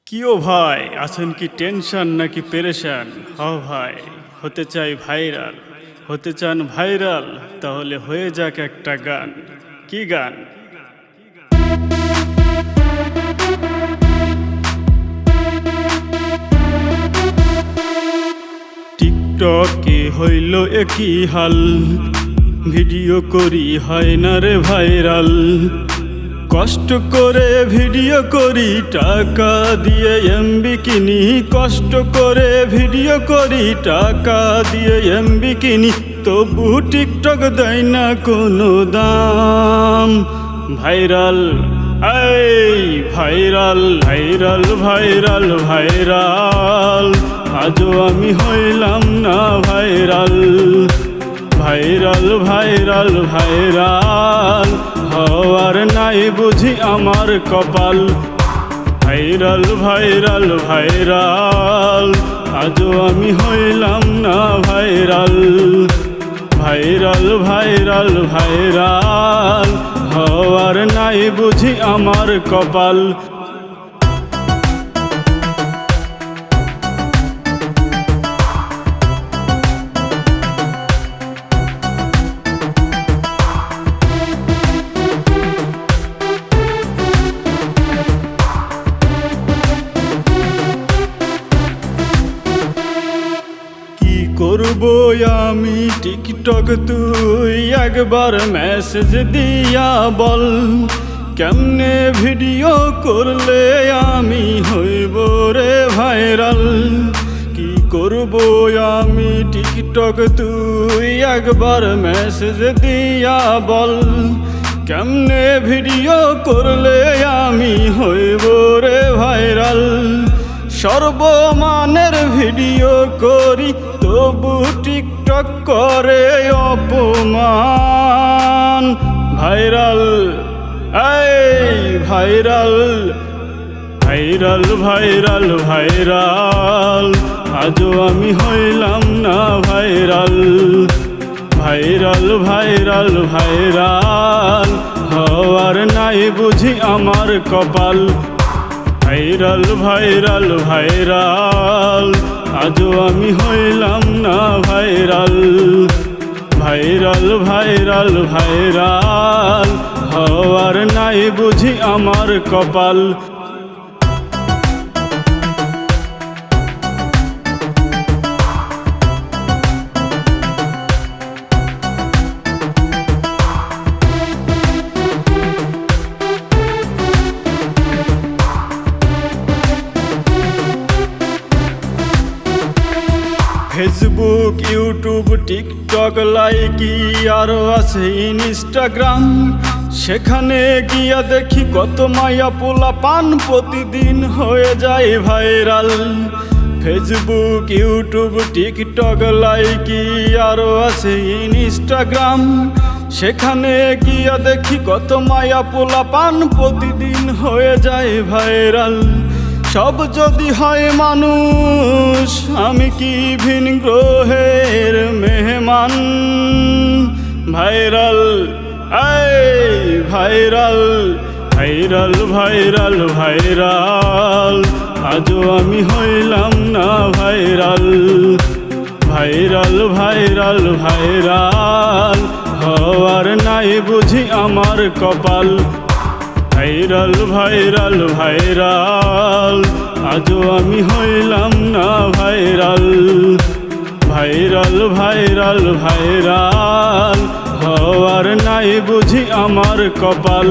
কিও ভাই আছেন কি টেনশন নাকি পেরেশান? ভাই হতে চাই ভাইরাল, হতে চান ভাইরাল, তাহলে হয়ে যাক একটা গান। কি গান? টিকটকে হইল একই হাল, ভিডিও করি হয় না রে ভাইরাল। কষ্ট করে ভিডিও করি টাকা দিয়ে এমবি কিনি, কষ্ট করে ভিডিও করি টাকা দিয়ে এমবি কিনি, তবু টিকটক দেয় না কোনো দাম। ভাইরাল এই ভাইরাল ভাইরাল ভাইরাল ভাইরাল, আজও আমি হইলাম না ভাইরাল। ভাইরাল ভাইরাল ভাইরাল হওয়ার নাই বুঝি আমার কপাল। ভাইরাল ভাইরাল ভাইরাল আজও আমি হইলাম না ভাইরাল। ভাইরাল ভাইরাল ভাইরাল হওয়ার নাই বুঝি আমার কপাল। করবো আমি টিকটক, তুই একবার মেসেজ দিয়া বল, কেমনে ভিডিও করলে আমি হইব রে ভাইরাল। কি করবো আমি টিকটক, তুই একবার মেসেজ দিয়া বল, কেমনে ভিডিও করলে আমি হইব রে ভাইরাল। সর্বমানের ভিডিও করি তবু টিকটক করে অপমান। ভাইরাল এই ভাইরাল ভাইরাল ভাইরাল ভাইরাল আজও আমি হইলাম না ভাইরাল। ভাইরাল ভাইরাল ভাইরাল হওয়ার নাই বুঝি আমার কপাল। ভাইরাল ভাইরাল ভাইরাল আজও আমি হইলাম না ভাইরাল। ভাইরাল ভাইরাল ভাইরাল হওয়ার নাই বুঝি আমার কপাল। ফেসবুক, ইউটিউব, টিকটক, লাইকি আরও আছে ইনস্টাগ্রাম, সেখানে গিয়া দেখি কত মায়া পোলা পান প্রতিদিন হয়ে যায় viral. Facebook, YouTube, TikTok, Likee আরও আছে ইনস্টাগ্রাম, সেখানে গিয়া দেখি কত মায়া পোলা পান প্রতিদিন হয়ে যায় ভাইরাল। সব যদি হয় মানুষ, আমি কি ভিন গ্রহের মেহমান? ভাইরাল এই ভাইরাল ভাইরাল ভাইরাল ভাইরাল আজও আমি হইলাম না ভাইরাল। ভাইরাল ভাইরাল ভাইরাল হওয়ার নাই বুঝি আমার কপাল। ভাইরাল ভাইরাল ভাইরাল আজও আমি হইলাম না ভাইরাল। ভাইরাল ভাইরাল ভাইরাল হওয়ার নাই বুঝি আমার কপাল।